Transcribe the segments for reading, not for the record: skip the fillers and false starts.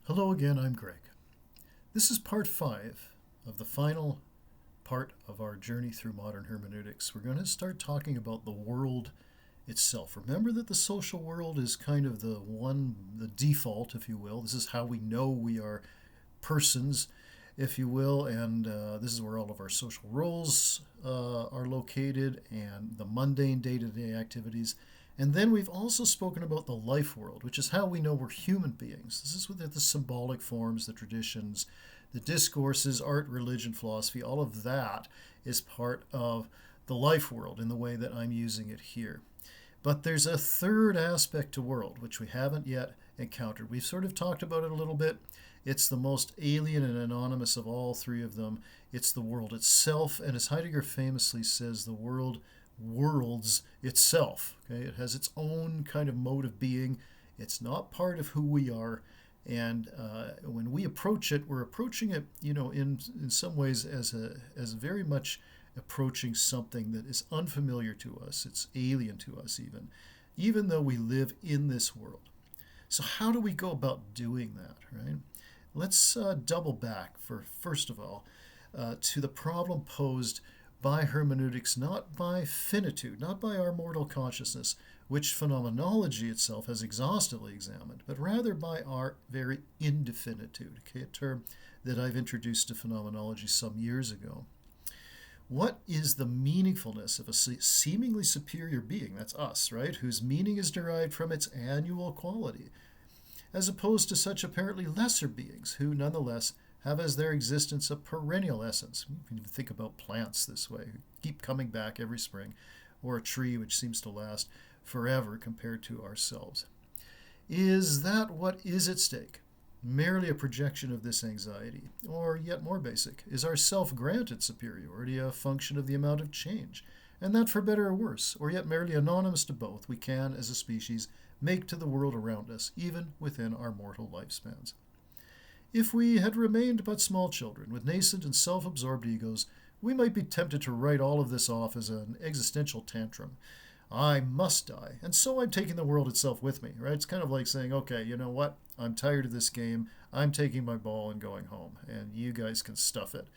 Hello again, I'm Greg. This is part 5 of the final part of our journey through modern hermeneutics. We're going to start talking about the world itself. Remember that the social world is kind of the default, if you will. This is how we know we are persons, if you will, and this is where all of our social roles are located and the mundane day to day activities. And then we've also spoken about the life world, which is how we know we're human beings. This is with the symbolic forms, the traditions, the discourses, art, religion, philosophy, all of that is part of the life world in the way that I'm using it here. But there's a third aspect to world, which we haven't yet encountered. We've sort of talked about it a little bit. It's the most alien and anonymous of all three of them. It's the world itself, and as Heidegger famously says, the world worlds itself. Okay, it has its own kind of mode of being. It's not part of who we are, and when we approach it, we're approaching it, in some ways as very much approaching something that is unfamiliar to us. It's alien to us, even though we live in this world. So how do we go about doing that, right? Let's double back for first of all to the problem posed by hermeneutics, not by finitude, not by our mortal consciousness, which phenomenology itself has exhaustively examined, but rather by our very indefinitude, okay, a term that I've introduced to phenomenology some years ago. What is the meaningfulness of a seemingly superior being, that's us, right, whose meaning is derived from its annual quality, as opposed to such apparently lesser beings who nonetheless have as their existence a perennial essence? You can even think about plants this way, who keep coming back every spring, or a tree which seems to last forever compared to ourselves. Is that what is at stake? Merely a projection of this anxiety? Or, yet more basic, is our self granted superiority a function of the amount of change? And that for better or worse, or yet merely anonymous to both, we can, as a species, make to the world around us, even within our mortal lifespans. If we had remained but small children with nascent and self absorbed egos, we might be tempted to write all of this off as an existential tantrum. I must die, and so I'm taking the world itself with me, right? It's kind of like saying, okay, you know what? I'm tired of this game. I'm taking my ball and going home, and you guys can stuff it.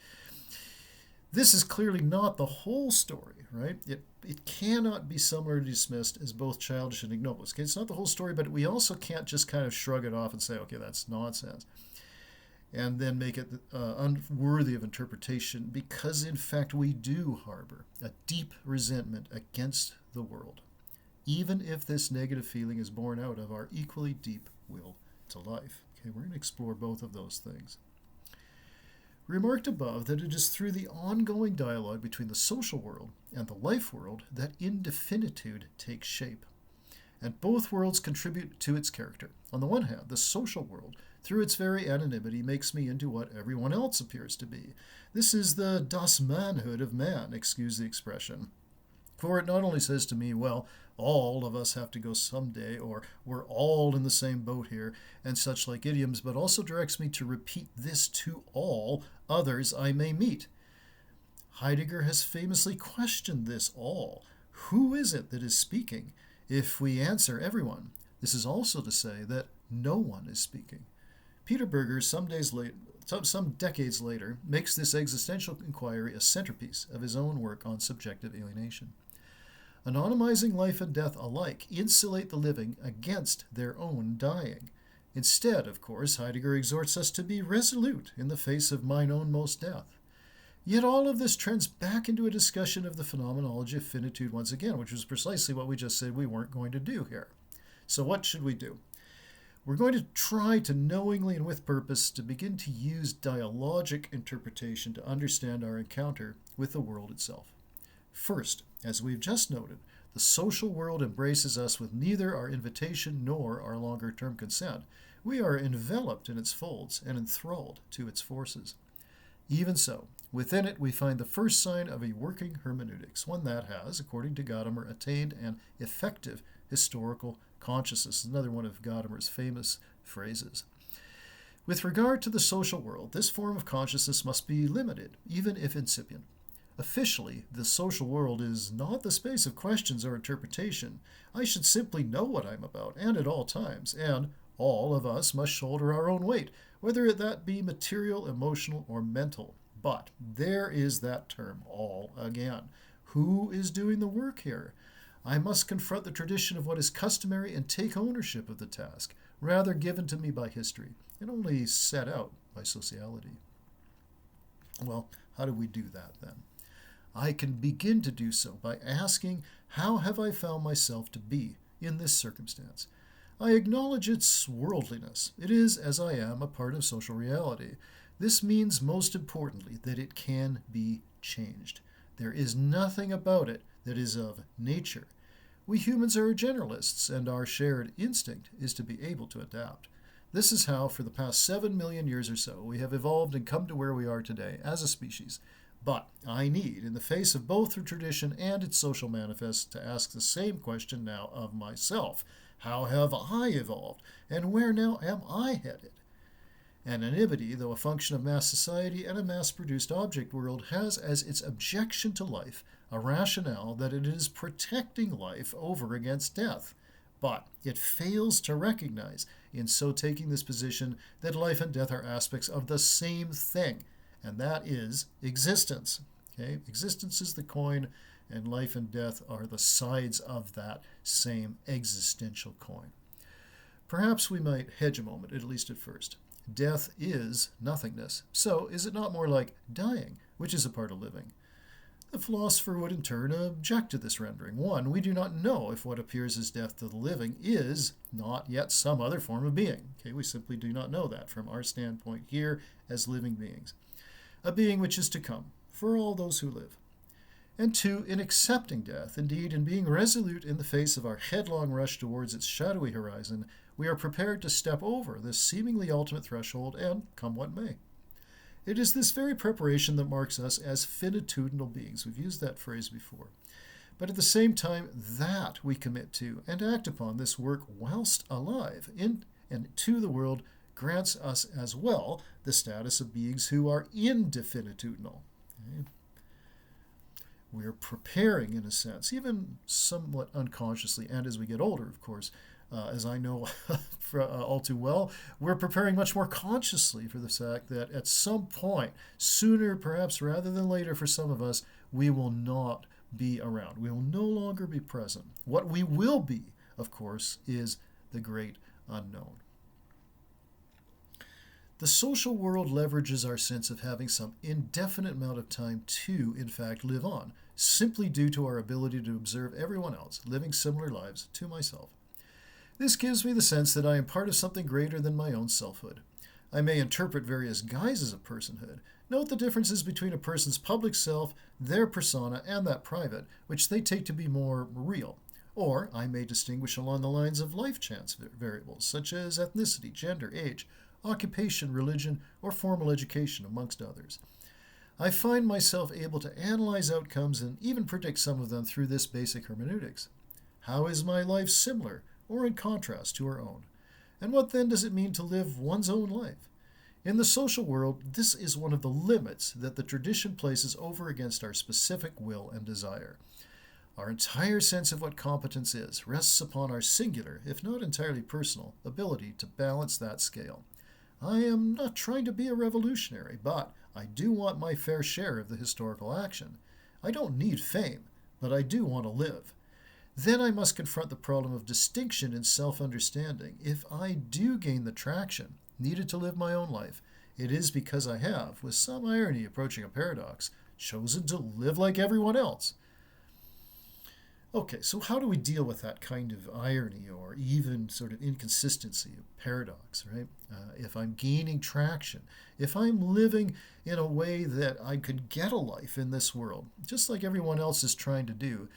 This is clearly not the whole story, right? It cannot be summarily dismissed as both childish and ignoble. Okay, it's not the whole story, but we also can't just kind of shrug it off and say, okay, that's nonsense, and then make it unworthy of interpretation, because in fact we do harbor a deep resentment against the world, even if this negative feeling is born out of our equally deep will to life. Okay, we're going to explore both of those things. Remarked above that it is through the ongoing dialogue between the social world and the life world that indefinitude takes shape. And both worlds contribute to its character. On the one hand, the social world, through its very anonymity, makes me into what everyone else appears to be. This is the das Manhood of man, excuse the expression. For it not only says to me, well, all of us have to go someday, or we're all in the same boat here, and such like idioms, but also directs me to repeat this to all others I may meet. Heidegger has famously questioned this all. Who is it that is speaking? If we answer everyone, this is also to say that no one is speaking. Peter Berger, some decades later, makes this existential inquiry a centerpiece of his own work on subjective alienation. Anonymizing life and death alike insulate the living against their own dying. Instead, of course, Heidegger exhorts us to be resolute in the face of mine own most death. Yet all of this trends back into a discussion of the phenomenology of finitude once again, which was precisely what we just said we weren't going to do here. So what should we do? We're going to try to knowingly and with purpose to begin to use dialogic interpretation to understand our encounter with the world itself. First, as we've just noted, the social world embraces us with neither our invitation nor our longer-term consent. We are enveloped in its folds and enthralled to its forces. Even so, within it we find the first sign of a working hermeneutics, one that has, according to Gadamer, attained an effective historical consciousness. Another one of Gadamer's famous phrases. With regard to the social world, this form of consciousness must be limited, even if incipient. Officially, the social world is not the space of questions or interpretation. I should simply know what I'm about, and at all times, and All of us must shoulder our own weight, whether that be material, emotional, or mental. But there is that term, all again. Who is doing the work here? I must confront the tradition of what is customary and take ownership of the task, rather given to me by history, and only set out by sociality. Well, how do we do that then? I can begin to do so by asking, how have I found myself to be in this circumstance? I acknowledge its worldliness. It is, as I am, a part of social reality. This means, most importantly, that it can be changed. There is nothing about it that is of nature. We humans are generalists, and our shared instinct is to be able to adapt. This is how, for the past 7 million years or so, we have evolved and come to where we are today as a species. But I need, in the face of both the tradition and its social manifests, to ask the same question now of myself. How have I evolved, and where now am I headed? Anonymity, though a function of mass society and a mass-produced object world, has as its objection to life a rationale that it is protecting life over against death. But it fails to recognize, in so taking this position, that life and death are aspects of the same thing, and that is existence. Okay? Existence is the coin, and life and death are the sides of that same existential coin. Perhaps we might hedge a moment, at least at first. Death is nothingness. So is it not more like dying, which is a part of living? The philosopher would in turn object to this rendering. One, we do not know if what appears as death to the living is not yet some other form of being. Okay, we simply do not know that from our standpoint here as living beings. A being which is to come, for all those who live. And two, in accepting death, indeed in being resolute in the face of our headlong rush towards its shadowy horizon, we are prepared to step over this seemingly ultimate threshold and come what may. It is this very preparation that marks us as finitudinal beings. We've used that phrase before. But at the same time, that we commit to and act upon this work whilst alive in and to the world grants us as well the status of beings who are indefinitudinal. Okay? We're preparing, in a sense, even somewhat unconsciously, and as we get older, of course, as I know all too well, we're preparing much more consciously for the fact that at some point, sooner perhaps rather than later for some of us, we will not be around. We will no longer be present. What we will be, of course, is the great unknown. The social world leverages our sense of having some indefinite amount of time to, in fact, live on, simply due to our ability to observe everyone else living similar lives to myself. This gives me the sense that I am part of something greater than my own selfhood. I may interpret various guises of personhood. Note the differences between a person's public self, their persona, and that private, which they take to be more real. Or I may distinguish along the lines of life chance variables, such as ethnicity, gender, age, occupation, religion, or formal education, amongst others. I find myself able to analyze outcomes and even predict some of them through this basic hermeneutics. How is my life similar or in contrast to our own? And what then does it mean to live one's own life? In the social world, this is one of the limits that the tradition places over against our specific will and desire. Our entire sense of what competence is rests upon our singular, if not entirely personal, ability to balance that scale. I am not trying to be a revolutionary, but I do want my fair share of the historical action. I don't need fame, but I do want to live. Then I must confront the problem of distinction in self-understanding. If I do gain the traction needed to live my own life, it is because I have, with some irony approaching a paradox, chosen to live like everyone else. Okay, so how do we deal with that kind of irony or even sort of inconsistency, paradox, right? If I'm gaining traction, if I'm living in a way that I could get a life in this world, just like everyone else is trying to do,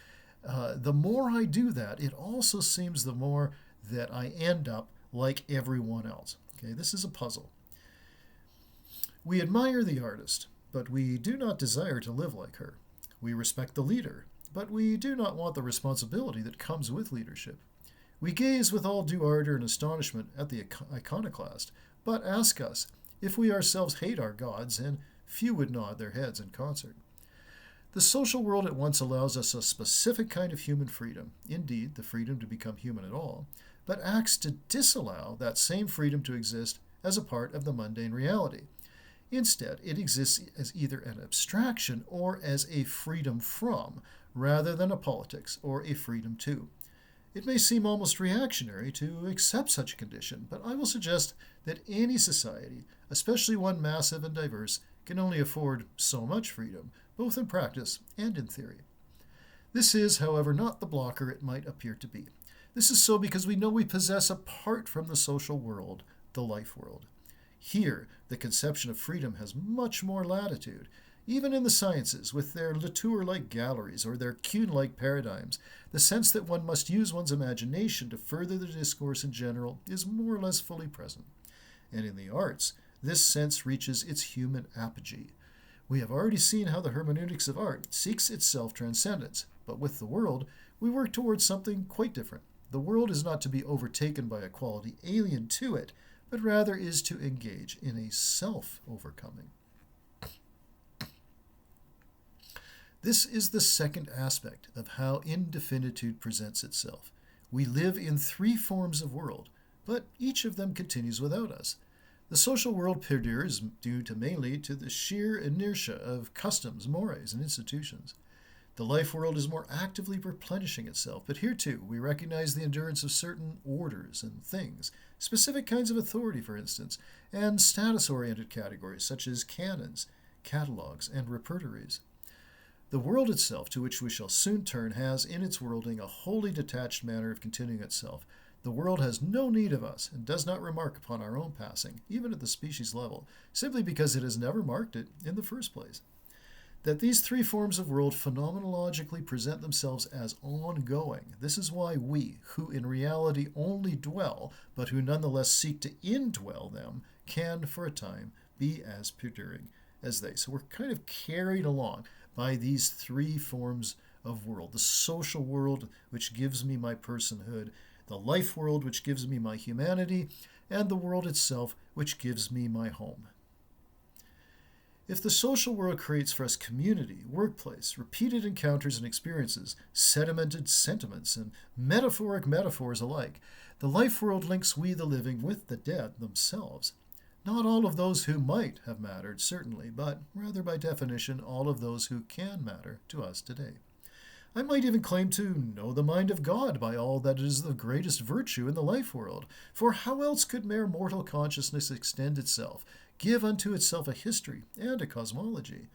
the more I do that, it also seems the more that I end up like everyone else. Okay, this is a puzzle. We admire the artist, but we do not desire to live like her. We respect the leader, but we do not want the responsibility that comes with leadership. We gaze with all due ardor and astonishment at the iconoclast, but ask us if we ourselves hate our gods, and few would nod their heads in concert. The social world at once allows us a specific kind of human freedom, indeed, the freedom to become human at all, but acts to disallow that same freedom to exist as a part of the mundane reality. Instead, it exists as either an abstraction or as a freedom from, rather than a politics or a freedom to. It may seem almost reactionary to accept such a condition, but I will suggest that any society, especially one massive and diverse, can only afford so much freedom, both in practice and in theory. This is, however, not the blocker it might appear to be. This is so because we know we possess, apart from the social world, the life world. Here, the conception of freedom has much more latitude. Even in the sciences, with their Latour-like galleries or their Kuhn-like paradigms, the sense that one must use one's imagination to further the discourse in general is more or less fully present. And in the arts, this sense reaches its human apogee. We have already seen how the hermeneutics of art seeks its self-transcendence, but with the world, we work towards something quite different. The world is not to be overtaken by a quality alien to it, but rather is to engage in a self-overcoming. This is the second aspect of how indefinitude presents itself. We live in three forms of world, but each of them continues without us. The social world perdures due mainly to the sheer inertia of customs, mores, and institutions. The life world is more actively replenishing itself, but here too we recognize the endurance of certain orders and things, specific kinds of authority, for instance, and status-oriented categories such as canons, catalogues, and repertories. The world itself, to which we shall soon turn, has in its worlding a wholly detached manner of continuing itself. The world has no need of us and does not remark upon our own passing, even at the species level, simply because it has never marked it in the first place. That these three forms of world phenomenologically present themselves as ongoing. This is why we, who in reality only dwell, but who nonetheless seek to indwell them, can, for a time, be as perduring as they. So we're kind of carried along by these three forms of world. The social world, which gives me my personhood, the life world, which gives me my humanity, and the world itself, which gives me my home. If the social world creates for us community, workplace, repeated encounters and experiences, sedimented sentiments, and metaphoric metaphors alike, the life world links we the living with the dead themselves. Not all of those who might have mattered, certainly, but rather by definition all of those who can matter to us today. I might even claim to know the mind of God by all that is the greatest virtue in the life world, for how else could mere mortal consciousness extend itself, give unto itself a history and a cosmology?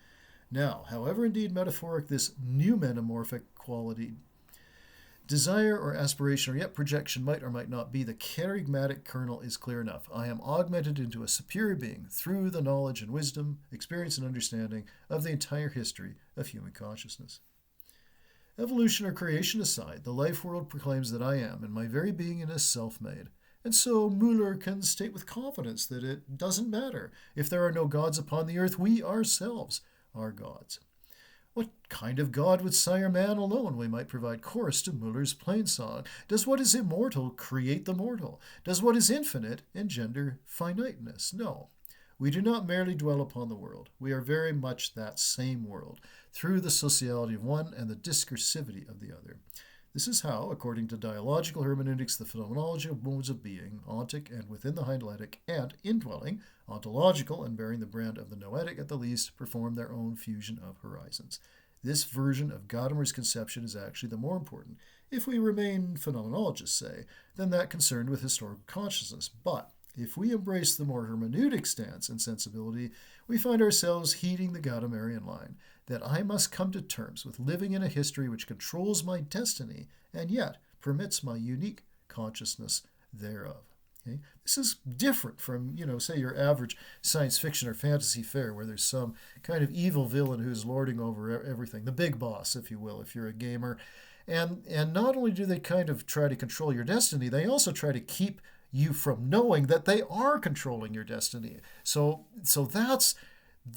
Now, however indeed metaphoric this new metamorphic quality, desire or aspiration or yet projection might or might not be, the charismatic kernel is clear enough. I am augmented into a superior being through the knowledge and wisdom, experience and understanding of the entire history of human consciousness. Evolution or creation aside, the life world proclaims that I am, and my very being is self-made. And so Muller can state with confidence that it doesn't matter. If there are no gods upon the earth, we ourselves are gods. What kind of God would sire man alone? We might provide chorus to Muller's plain song. Does what is immortal create the mortal? Does what is infinite engender finiteness? No. We do not merely dwell upon the world. We are very much that same world, through the sociality of one and the discursivity of the other. This is how, according to dialogical hermeneutics, the phenomenology of modes of being, ontic and within the hyloetic, and indwelling, ontological and bearing the brand of the noetic at the least, perform their own fusion of horizons. This version of Gadamer's conception is actually the more important, if we remain phenomenologists, say, than that concerned with historical consciousness. But if we embrace the more hermeneutic stance and sensibility, we find ourselves heeding the Gadamerian line, that I must come to terms with living in a history which controls my destiny and yet permits my unique consciousness thereof. Okay? This is different from, say your average science fiction or fantasy fare where there's some kind of evil villain who's lording over everything, the big boss, if you will, if you're a gamer. And not only do they kind of try to control your destiny, they also try to keep you from knowing that they are controlling your destiny. So that's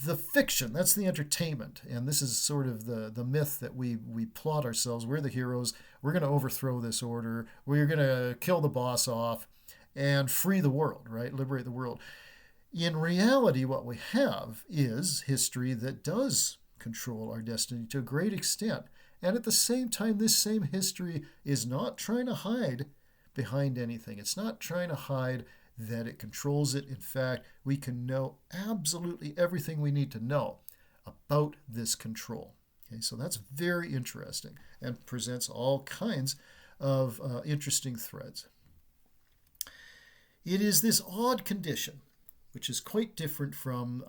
the fiction, that's the entertainment, and this is sort of the myth that we plot ourselves. We're the heroes, we're going to overthrow this order, we're going to kill the boss off and free the world, right? Liberate the world. In reality, what we have is history that does control our destiny to a great extent, and at the same time, this same history is not trying to hide behind anything. It's not trying to hide that it controls it. In fact, we can know absolutely everything we need to know about this control. Okay, so that's very interesting and presents all kinds of interesting threads. It is this odd condition, which is quite different from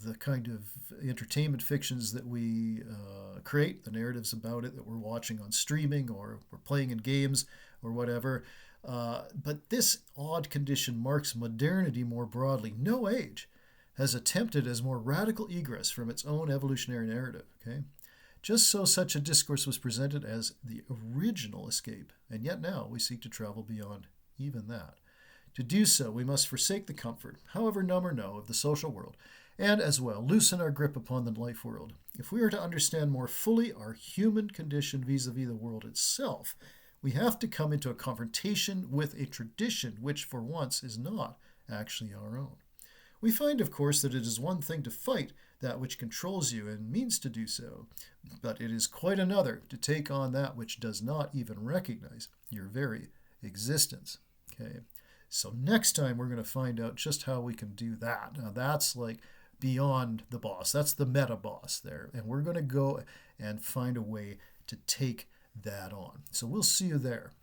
the kind of entertainment fictions that we create, the narratives about it that we're watching on streaming or we're playing in games or whatever. But this odd condition marks modernity more broadly. No age has attempted as more radical egress from its own evolutionary narrative. Okay, just so such a discourse was presented as the original escape, and yet now we seek to travel beyond even that. To do so, we must forsake the comfort, however numb or no, of the social world, and as well loosen our grip upon the life world. If we are to understand more fully our human condition vis-a-vis the world itself, we have to come into a confrontation with a tradition which, for once, is not actually our own. We find, of course, that it is one thing to fight that which controls you and means to do so, but it is quite another to take on that which does not even recognize your very existence. Okay, so next time we're going to find out just how we can do that. Now that's like beyond the boss. That's the meta boss there, and we're going to go and find a way to take that on. So we'll see you there.